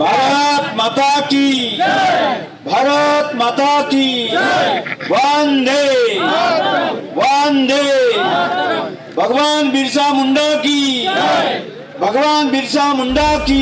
भारत माता की भारत माता की वंदे वंदे भगवान बिरसा मुंडा की भगवान बिरसा मुंडा की।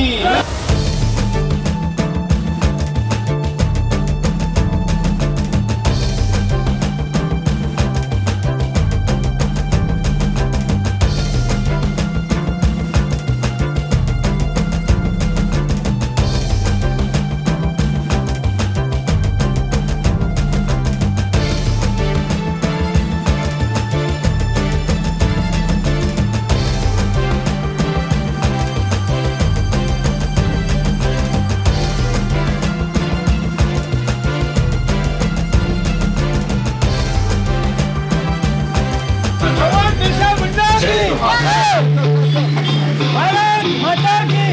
भारत माता की।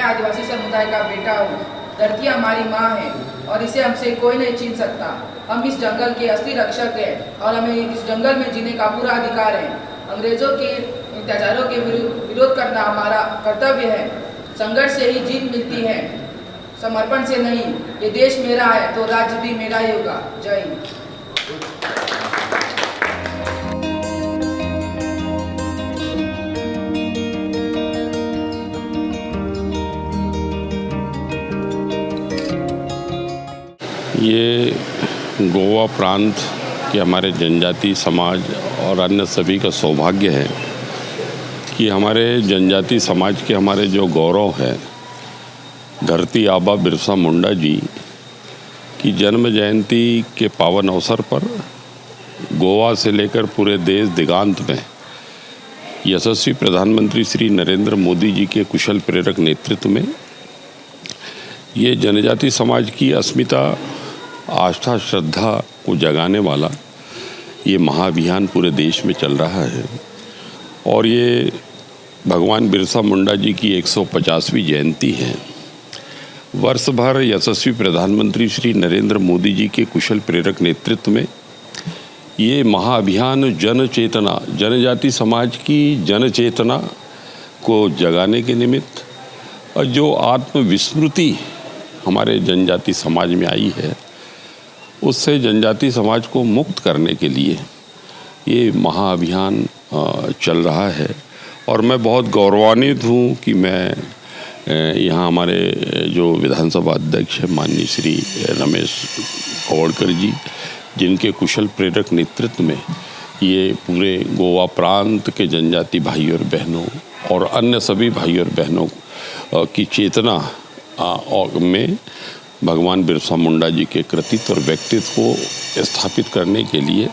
आदिवासी समुदाय का बेटा हूँ। धरती हमारी माँ है और इसे हमसे कोई नहीं छीन सकता। हम इस जंगल के असली रक्षक हैं और हमें इस जंगल में जीने का पूरा अधिकार है। अंग्रेजों के अत्याचारों के विरोध करना हमारा कर्तव्य है। संघर्ष से ही जीत मिलती है, समर्पण से नहीं। ये देश मेरा है तो राज्य भी मेरा ही होगा। जय हिंद। ये गोवा प्रांत के हमारे जनजाति समाज और अन्य सभी का सौभाग्य है कि हमारे जनजाति समाज के हमारे जो गौरव है, धरती आबा बिरसा मुंडा जी की जन्म जयंती के पावन अवसर पर गोवा से लेकर पूरे देश दिगांत में यशस्वी प्रधानमंत्री श्री नरेंद्र मोदी जी के कुशल प्रेरक नेतृत्व में ये जनजाति समाज की अस्मिता, आस्था, श्रद्धा को जगाने वाला ये महाअभियान पूरे देश में चल रहा है। और ये भगवान बिरसा मुंडा जी की 150वीं जयंती है। वर्ष भर यशस्वी प्रधानमंत्री श्री नरेंद्र मोदी जी के कुशल प्रेरक नेतृत्व में ये महाअभियान जन चेतना, जनजाति समाज की जन चेतना को जगाने के निमित्त और जो आत्मविस्मृति हमारे जनजाति समाज में आई है उससे जनजाति समाज को मुक्त करने के लिए ये महाअभियान चल रहा है। और मैं बहुत गौरवान्वित हूँ कि मैं यहाँ हमारे जो विधानसभा अध्यक्ष हैं माननीय श्री रमेश कवड़कर जी, जिनके कुशल प्रेरक नेतृत्व में ये पूरे गोवा प्रांत के जनजाति भाई और बहनों और अन्य सभी भाई और बहनों की चेतना में भगवान बिरसा मुंडा जी के कृतित्व और व्यक्तित्व को स्थापित करने के लिए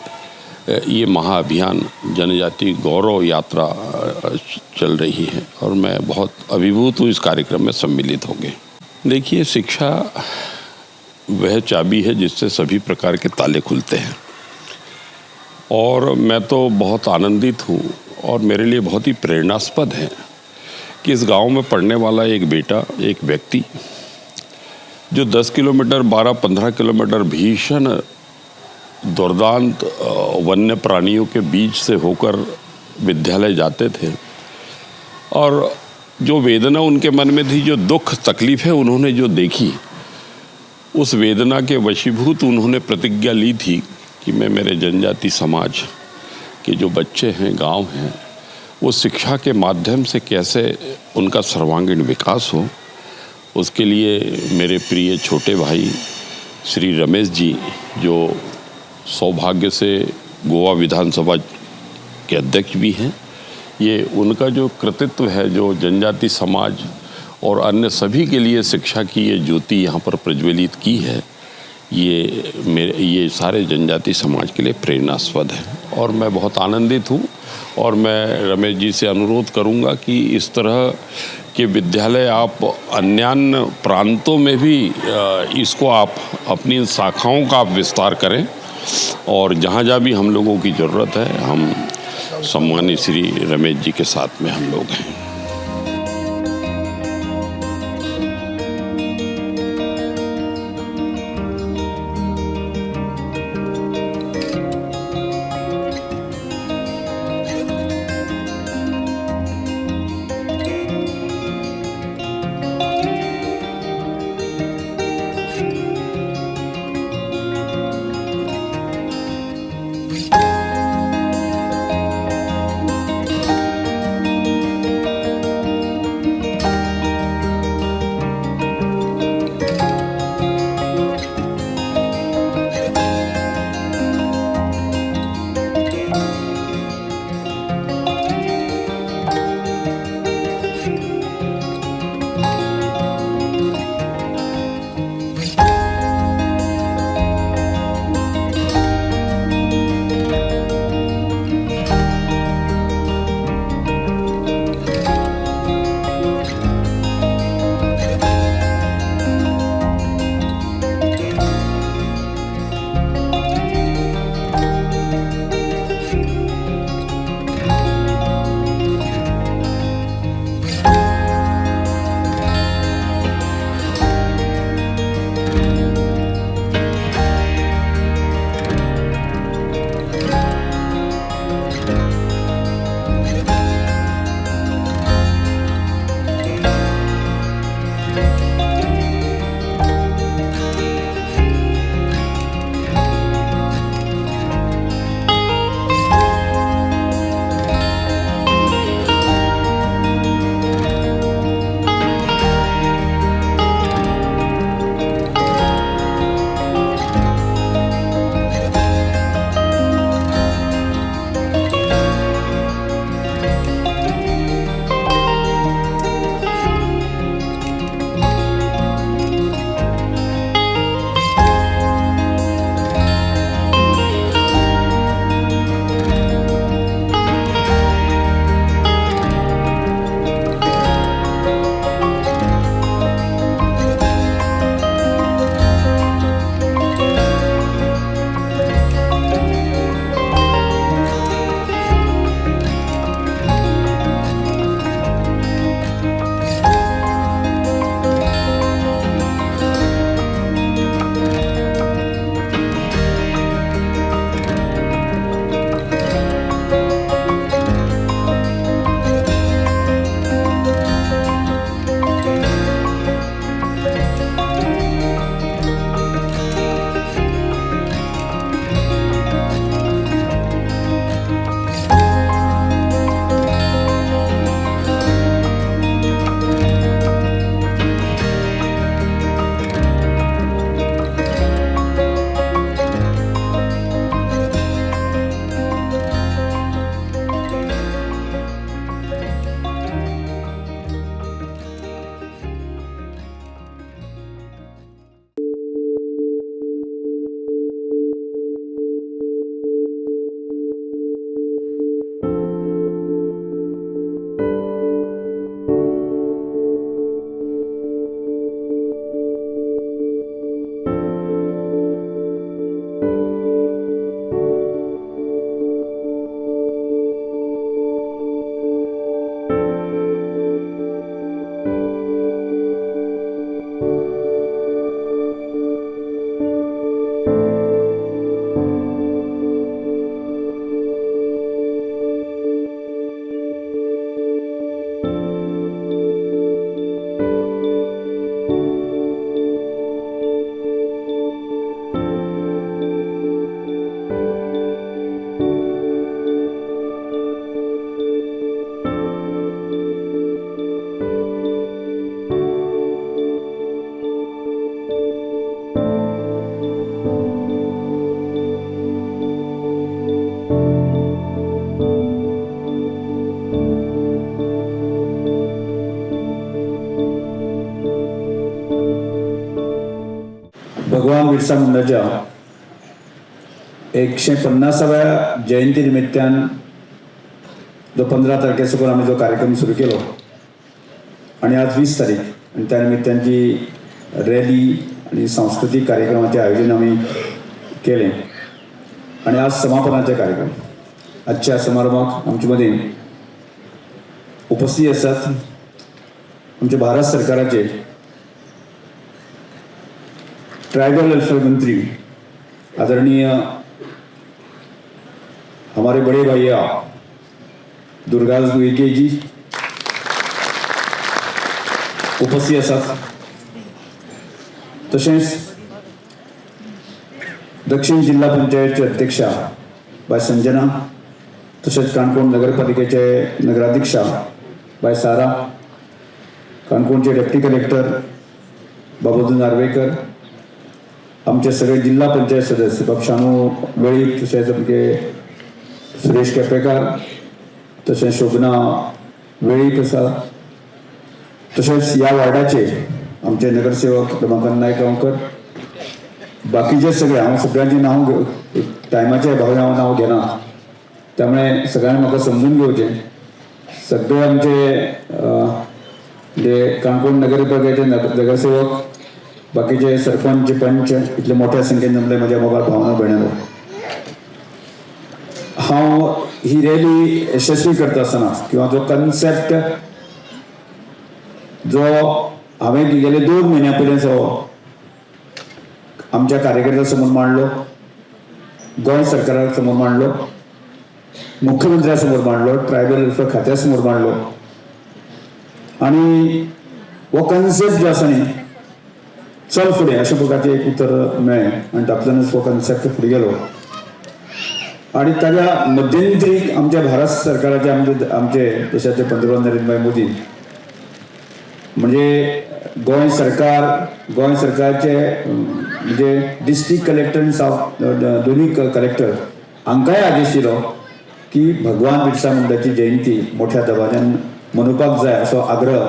ये महाअभियान जनजाति गौरव यात्रा चल रही है और मैं बहुत अभिभूत हूँ इस कार्यक्रम में सम्मिलित होंगे। देखिए, शिक्षा वह चाबी है जिससे सभी प्रकार के ताले खुलते हैं और मैं तो बहुत आनंदित हूँ और मेरे लिए बहुत ही प्रेरणास्पद है कि इस गांव में पढ़ने वाला एक बेटा, एक व्यक्ति जो 10 किलोमीटर 12-15 किलोमीटर भीषण दुर्दांत वन्य प्राणियों के बीच से होकर विद्यालय जाते थे और जो वेदना उनके मन में थी, जो दुख तकलीफ़ें उन्होंने जो देखी, उस वेदना के वशीभूत उन्होंने प्रतिज्ञा ली थी कि मैं मेरे जनजाति समाज के जो बच्चे हैं, गांव हैं, वो शिक्षा के माध्यम से कैसे उनका सर्वांगीण विकास हो, उसके लिए मेरे प्रिय छोटे भाई श्री रमेश जी, जो सौभाग्य से गोवा विधानसभा के अध्यक्ष भी हैं, ये उनका जो कृतित्व है, जो जनजाति समाज और अन्य सभी के लिए शिक्षा की ये ज्योति यहाँ पर प्रज्वलित की है, ये सारे जनजाति समाज के लिए प्रेरणास्पद है और मैं बहुत आनंदित हूँ। और मैं रमेश जी से अनुरोध करूँगा कि इस तरह के विद्यालय आप अन्य प्रांतों में भी इसको आप अपनी शाखाओं का आप विस्तार करें और जहाँ जहाँ भी हम लोगों की ज़रूरत है, हम सम्मानित श्री रमेश जी के साथ में हम लोग हैं। भगवान बिरसा मुंडाच्या 150व्या जयंती निमित्तान जो 15 तारखेसाकून आम्ही जो कार्यक्रम सुरू केलो आणि आज 20 तारीख आणि त्या निमित्तानची रॅली आणि सांस्कृतिक कार्यक्रमाचे आयोजन आम्ही केले आणि आज समापनाचे कार्यक्रम. आजच्या समारंभात आमचे मध्ये उपस्थित असतात आमचे भारत सरकाराचे ट्राइबल वेलफेयर मंत्री आदरणीय हमारे बड़े भैया दुर्गादास उइके जी उपस्थित असतात. तसेच दक्षिण जिल्हा पंचायतचे अध्यक्षा बाय संजना, तसेच काणकोण नगरपालिकेचे नगराध्यक्षा बाय सारा, काणकोणचे डेप्टी कलेक्टर बाबूजी नार्वेकर, आमचे सगळे जिल्हा पंचायत सदस्य बाब शानू वेळीक, तसेच आमचे सुरेश केपेकार, तसेच शोभना वेळीक आसा, तसेच या वार्डाचे आमचे नगरसेवक रमाकांत नायक गांवकर, बाकीचे सगळे हांव सगळ्यांची नांव टायमाच्या अभावी हांव नांव घेना, त्यामुळे सगळ्यांनी म्हाका समजून घेवचें. सगळे आमचे जे काणकोण नगरपालिकेचे नगरसेवक, बाकीचे सरपंच पंच इतले मोठ्या संख्येन जमले माझ्या मोगाळ भावना भयणारो. हांव ही रॅली यशस्वी करता आसतना किंवा जो कन्सेप्ट जो हांवें गेले 2 म्हयन्या पयलीं आमच्या कार्यकर्त्यां समोर मांडलो, गोंय सरकारा समोर मांडलो, मुख्यमंत्र्या समोर मांडलो, ट्रायबल वेलफेअर खात्या समोर मांडलो आणि हो कन्सेप्ट जो आसा न्ही चल फुडें अशा प्रकारचे एक उतर मेळ्ळें आणि तातूंतल्यानच हो कन्सेप्ट फुडें गेलो. आणि ताच्या मध्यंतरी आमच्या भारत सरकाराचे आमचे देशाचे पंतप्रधान नरेंद्र भाई मोदी म्हणजे गोंय सरकारचे म्हणजे डिस्ट्रिक्ट कलेक्टर आणि दोन्ही कलेक्टर हांकांय आदेश दिलो की भगवान बिरसा मुंडाची जयंती मोठ्या दबाज्यान मनोवपाक जाय असो आग्रह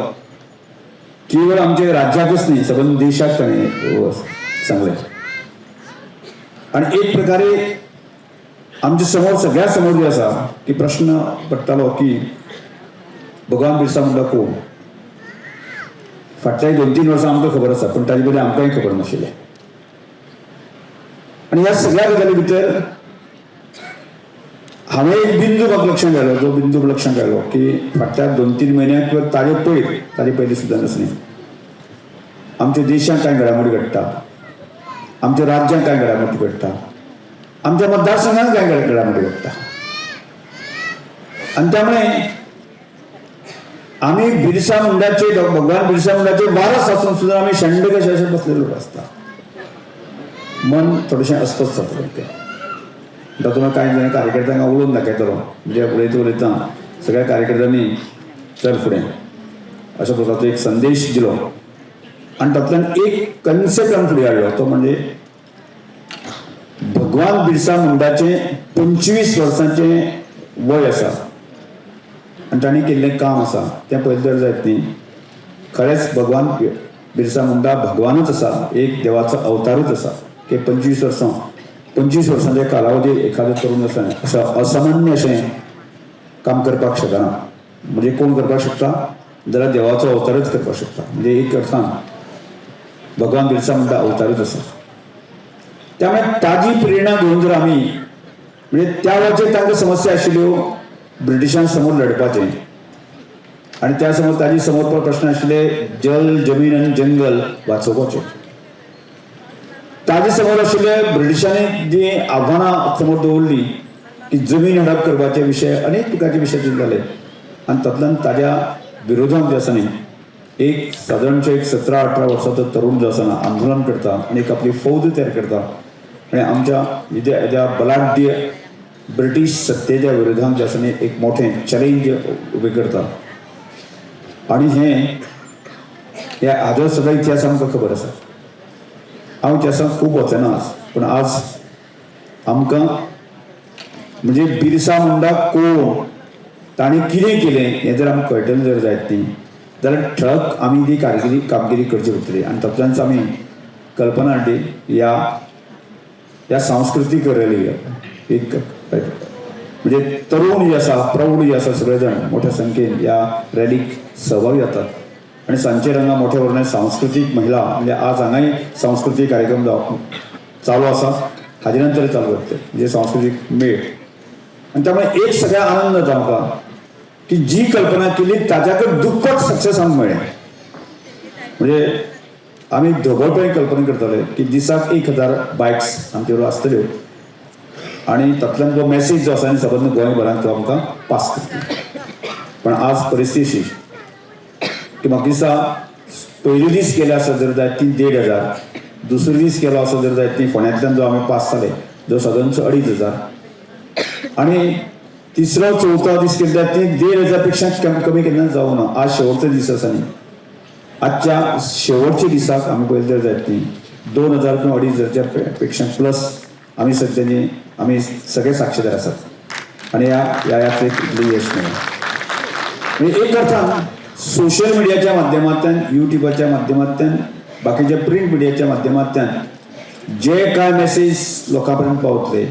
केवळ आमच्या राज्याकच न्ही सबंद देशाक ताणें सांगलें. आणि एक प्रकारे आमच्या समोर सगळ्या समोर जे आसा की प्रश्न पडटालो की भगवान बिरसा मुंडा कोण. फाटल्या 2-3 वर्सां आमकां खबर आसा पण ताजे पयलीं आमकांय खबर नाशिल्लें. आणि ह्या सगळ्या गजाली भितर हांवें एक बिंदू म्हाका लक्षांत आयलो, जो बिंदू लक्षांत आयलो की फाटल्या 2-3 म्हयन्याक किंवा ताजे पयलीं सुद्दां नासलें आमच्या देशांत कांय घडामोडी घडटा, आमच्या राज्यांत कांय घडामोडी घडटा, आमच्या मतदारसंघात कांय घडामोडी घडटा. आणि त्यामुळे आम्ही बिरसा मुंडाचे भगवान बिरसा मुंडाचे वारस असून सुद्धा आम्ही शंड कशा बसलेले लोक असता. मन थोडेशें अस्वस्थ जातलें तें. तातूंत कांय जण कार्यकर्त्यांक उलोवन दाखयतलो म्हणजे उलयता सगळ्या कार्यकर्त्यांनी चल फुडें अशा प्रकारचो एक संदेश दिलो आणि तातूंतल्यान एक कन्सेप्ट आमी फुडें हाडलो, तो म्हणजे भगवान बिरसा मुंडाचे 25 वर्सांचे वय आसा आणि तांणी केल्लें काम आसा तें पळयलें तर जायत न्ही. खरेंच भगवान बिरसा मुंडा भगवानूच आसा, एक देवाचो अवतारूच आसा की 25 वर्सांच्या कालावधीत एखादो तरुण असं असामान्य अशें काम करपाक शकना. म्हणजे कोण करपाक शकता जाल्यार देवाचो अवतारच करपाक शकता. म्हणजे एक अर्थान भगवान बिरसा मुंडा अवतारूच आसा. त्यामुळे ताजी प्रेरणा घेवन जर आमी म्हणजे त्या वेळाचेर तांकां समस्या आशिल्ल्यो ब्रिटिशां समोर लडपाचें आणि त्या समोर ताजी समोर प्रश्न आशिल्ले जल जमीन आनी जंगल वाचोवपाचें. ताजे समोर आशिल्ले ब्रिटिशांनी जी आव्हानां समोर दवरली की जमीन हडप करपाचे विशय अनेक प्रकारचे विशय चिंतताले आणि तातूंतल्यान ताज्या विरोधांत जे आसा न्ही एक सादारणशे 17-18 वर्सांचो तरुण जो आसा ना आंदोलन करता आणि एक आपली फौज तयार करता आणि आमच्या हेज्या बलाढ्य ब्रिटीश सत्तेच्या विरोधांत जे आसा न्ही एक मोठें चॅलेंज उबें करता. आणि हाजो सगळो इतिहास आमकां खबर आसा. हांव इतिहासांत खूब वचना पूण आज आमकां म्हणजे बिरसा मुंडा कोण, ताणें कितें केलें हें जर आमकां कळटलें जर जायत न्ही जाल्यार ठळक आमी ती कामगिरी करची पडटली. आनी तातूंतल्यानच आमी कल्पना हाडली ह्या सांस्कृतीक रॅलीक एक म्हणजे तरुण जी आसा प्रौढ जी आसा सगळे जाण मोठ्या संख्येन ह्या रॅलीक सहभागी जातात आणि सांजेर हांगा मोठ्या प्रमाणात सांस्कृतीक महिला म्हणजे आज हांगाय सांस्कृतीक कार्यक्रम चालू आसा हाजे नंतर चालू जातले म्हणजे सांस्कृतीक मेळ आणि त्यामुळे एक सगळ्या आनंद जाता म्हाका की जी कल्पना केली ताच्याकडे दुप्पट सक्सेस आमकां मेळ्ळें म्हणजे आमी धोगळपणे कल्पना करताले की दिसाक 1000 बायक्स आमचे बरोबर आसतल्यो आणि तातूंतल्यान जो मॅसेज जो आसा आनी सबंद गोंयभरांत तो आमकां पास करतलो पण आज परिस्थिती अशी की म्हाका दिसता पयले दीस केले आसत जर जायत ती 1500 दुसरे दीस केलो आसत जर जायत ती फोंड्यांतल्यान जो आमी पास जाले जो सदनचो 2500 आणि तिसरो चवथो दीस केले जाल्यार ती 1500 पेक्षा कमी केन्ना जावं ना आज शेवटचो दीस आसा न्ही आजच्या शेवटच्या दिसाक आमी पळयलें जर जायत ती 2000 किंवा 2500 पेक्षा प्लस आमी सध्यानी आमी सगळे साक्षीदार आसात आणि ह्या यात्रेक इतलें यश मेळ्ळें म्हणजे एक अर्थान सोशल मिडियाच्या माध्यमांतल्यान युट्यूबाच्या माध्यमांतल्यान बाकीच्या प्रिंट मिडियाच्या माध्यमांतल्यान जे काय मेसेज लोकां पर्यंत पावतले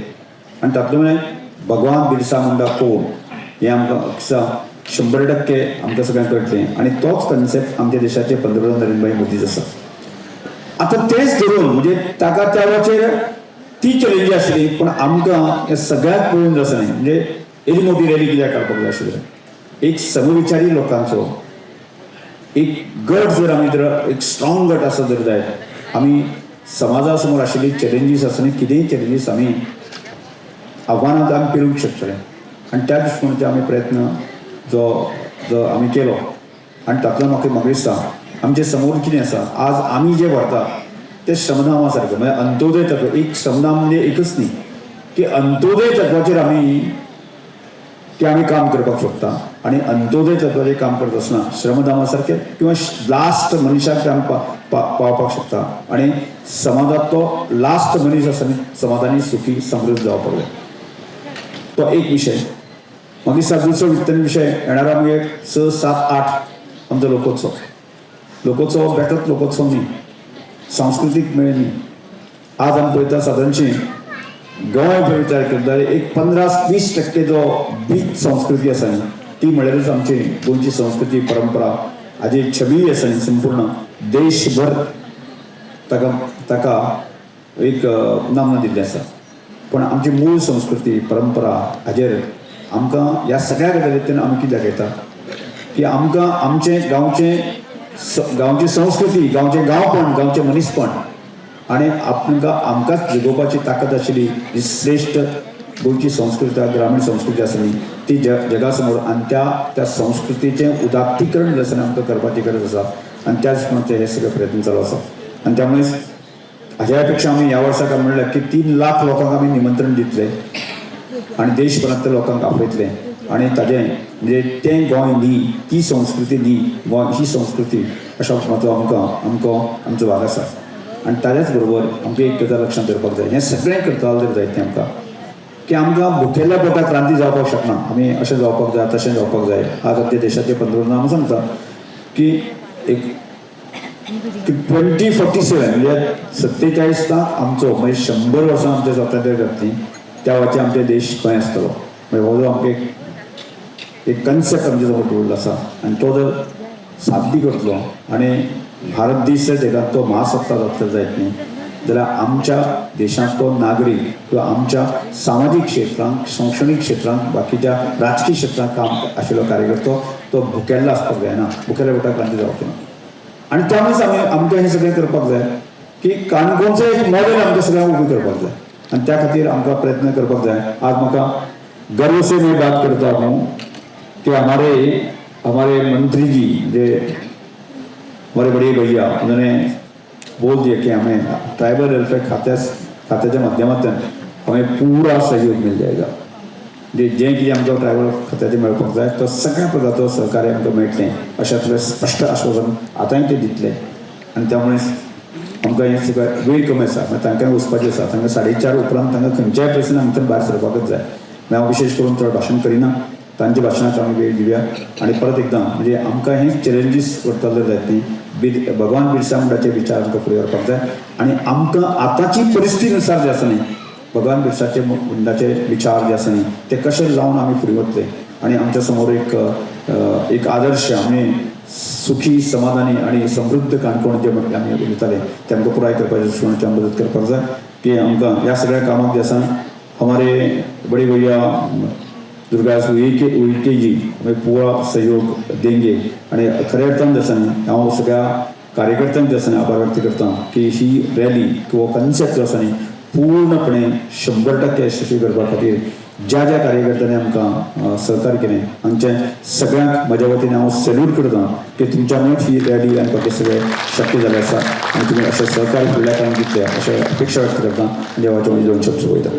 आनी तातूंत भगवान बिरसा मुंडा कोण हें आमकां दिसता 100% आमकां सगळ्यांक कळटलें आणि तोच कन्सेप्ट आमच्या देशाचे पंतप्रधान नरेंद्र भाई मोदीच आसा आतां तेच धरून म्हणजे ताका त्या वेळाचेर ती चॅलेंजी आसली पण आमकां हे सगळ्यात पळोवन आसा न्ही म्हणजे एदी मोठी रॅली कित्याक काडपाक जाय आशिल्लें एक समविचारी लोकांचो एक गट जर आमी जर एक स्ट्रॉंग गट आसत जर जायत आमी समाजा समोर आशिल्ली चॅलेंजीस आसा न्ही कितेंय चॅलेंजीस आमी आव्हानांत आमी पेलूंक शकतले आनी त्या दृश्टीकोनाचे आमी प्रयत्न जो आमी केलो आनी तातूंत म्हाका दिसता आमचे समोर कितें आसा आज आमी जे व्हरता ते श्रमधामा सारकें म्हणजे अंत्योदय तत्व एक श्रमधाम म्हणजे एकच न्ही की अंत्योदय तत्वाचेर आमी काम करपाक शकता आणि अंत्योदय तत्वाचेर काम करता आसतना श्रमधामा सारकें किंवा लास्ट मनशाक आमी पावपाक शकता आणि समाजात तो लास्ट मनीस आसा न्ही समाधानी सुखी समृद्ध जावपाक जाय तो एक विशय म्हाका दिसता दुसरो विशय येणारा म्हणजे 6, 7, 8 आमचो लोकोत्सव बेठोच लोकोत्सव न्ही सांस्कृतीक मेळ न्ही आज आमी पळयता सादारणशी गोंयभर विचार केलो जाल्यार एक 15-20% जो बीज संस्कृती आसा न्ही ती म्हळ्यारच आमची गोंयची संस्कृती परंपरा हाजी छबी आसा न्ही संपूर्ण देशभर ताका एक नामना दिल्ली आसा पण आमची मूळ संस्कृती परंपरा हाजेर आमकां ह्या सगळ्या गजालींतल्यान आमी कितें दाखयता की आमकां आमचे गांवची संस्कृती गांवचें गांवपण गांवचें मनीसपण आणि आमकांच जगोवपाची ताकद आशिल्ली जी श्रेष्ठ गोंयची संस्कृती ग्रामीण संस्कृती आसा न्ही ती जगा समोर आनी त्या संस्कृतीचें उदात्तीकरण आसा आमकां करपाची गरज आसा आनी त्याच प्रमाणे हे सगळे प्रयत्न चालू आसा आनी त्यामुळे हाज्या पेक्षा आमी ह्या वर्साक म्हणलें की 3 लाख लोकांक आमी निमंत्रण दितले आणि देशभरांतल्या लोकांक आपयतले आणि ताजें म्हणजे तें गोंय न्ही ती संस्कृती न्ही गोंय ही संस्कृती अशा प्रमाणाचो आमचो भाग आसा आणि ताच्याच बरोबर आमकां एक गजाल लक्षांत दवरपाक जाय हें सगळें करता जर जायत तें आमकां की आमकां भुकेल्या पोटाक क्रांती जावपाक शकना आमी अशें जावपाक जाय तशें जावपाक जाय आज आमच्या देशाचे पंतप्रधान आमकां सांगता की एक 2047 म्हणजे 47 आमचो म्हणजे 100 वर्सां आमच्या स्वातंत्र्य जातलीं त्या वेळाचेर आमचे देश खंय आसतलो म्हणजे हो जो आमकां एक कन्सेप्ट आमचे समोर दवरलो आसा आनी तो जर साध्य करतलो आनी भारत देश जगात तो महासत्ता जातलो जायत न्ही जाल्यार आमच्या देशांतलो नागरीक किंवा आमच्या सामाजीक क्षेत्रांत शैक्षणीक क्षेत्रांत बाकीच्या राजकीय क्षेत्रांत काम आशिल्लो कार्यकर्तो तो भुकेल्लो आसपाक जायना भुकेल्या पोटाक क्रांती जावची ना आनी त्यामुळेच आमकां हें सगळें करपाक जाय की काणकोणचो एक मॉडेल आमकां सगळ्यांक उबी करपाक जाय आनी त्या खातीर आमकां प्रयत्न करपाक जाय आज म्हाका गर्व से मैं बात करता हूँ कि हमारे मंत्री जी जो हमारे बड़े भैया उन्होंने बोल दिया कि हमें ट्राइबल वेलफेयर खाते के माध्यमांतल्यान हमें पूरा सहयोग मिल जाएगा जे कितें आमकां ट्रायबल खात्याचें मेळपाक जाय तो सगळ्या प्रकारचो सहकार्य आमकां मेळटलें अशातलें स्पश्ट आश्वासन आतांय ते दितले आनी त्यामुळे आमकां हें सगळें वेळ कमी आसा तांकां वचपाचें आसा तांकां 4:30 उपरांत तांकां खंयच्याय परिस्थितीन हांगाच्यान भायर सरपाकच जाय हांव विशेश करून चड भाशण करिना तांच्या भाशणाक आमी वेळ दिवया आनी परत एकदां म्हणजे आमकां हे चॅलेंजीस वरतले जायत न्ही भगवान बिरसा मुंडाचे विचार आमकां फुडें व्हरपाक जाय आनी आमकां आतांची परिस्थितीनुसार जे आसा न्ही भगवान बिरसाचे मुंडाचे विचार जे आसा न्ही ते कशे लावन आमी फुडें वतले आनी आमच्या समोर एक आदर्श आमी सुखी समाधानी आणि समृद्ध काणकोण जे आमी उलयताले ते आमकां पुराय करपाचे दृश्टीकोनाची मदत करपाक जाय की आमकां ह्या सगळ्या कामाक जे आसा हमारे बड़ी भैया दुर्गादास उइके जी हमें पूरा सहयोग देंगे आणि खऱ्या अर्थान जे आसा न्ही हांव सगळ्या कार्यकर्त्यांक जे आसा न्ही आभार व्यक्त करता की ही रॅली किंवा कन्सेप्ट जो आसा न्ही पूर्णपणे 100% यशस्वी करपा खातीर ज्या ज्या कार्यकर्त्यांनी आमकां सहकार्य केलें हांचे सगळ्यांक म्हज्या वतीन हांव सॅल्यूट करता की तुमच्या मुळेच ही रॅली आनी बाकी सगळें शक्य जालें आसा आनी तुमी अशें सहकार्य फुडल्या काळांत दितले अशें अपेक्षा व्यक्त करता देवाचे वतीन 2 शब्द वयता.